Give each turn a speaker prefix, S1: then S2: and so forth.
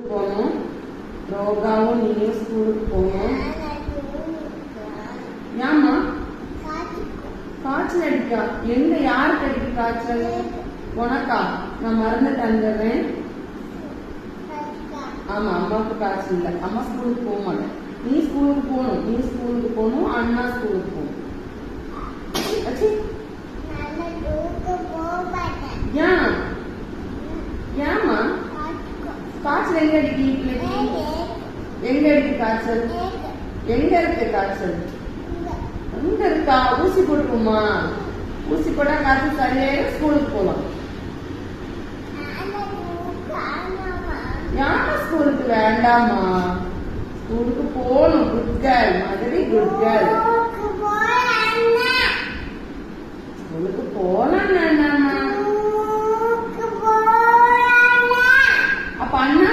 S1: போகணும். ரோகாவும் நீயும் ஸ்கூலுக்கு போகணும். ஏமா காய்ச்சல் அடிக்கா? எங்க யாருக்கு அடிக்க காய்ச்சல்? உனக்கா? நான் மருந்து தந்துடுறேன். ஆமா, அம்மாவுக்கு காய்ச்சல் இல்லை. அம்மா ஸ்கூலுக்கு போக மாட்டேன். நீ ஸ்கூலுக்கு போகணும். நீ ஸ்கூலுக்கு போகணும். அண்ணா ஸ்கூலுக்கு போகணும். ஏன் ஏமா காய்ச்சல் எங்க அடிக்கு? பிள்ளைக்கு எங்க இருக்கு காய்ச்சல்? எங்க இருக்கு காய்ச்சல்? எங்க இருக்கா? ஊசி போட்டுக்குமா? ஊசி போட்டா காய்ச்சல் சரியாயிரும். ஸ்கூலுக்கு போகலாம். யாரா ஸ்கூலுக்கு? வேண்டாமா, ஸ்கூலுக்கு போகணும். குட் கேர்ள் மாதிரி, குட் கேர்ள். ஸ்கூலுக்கு போலாம். அப்ப அண்ணா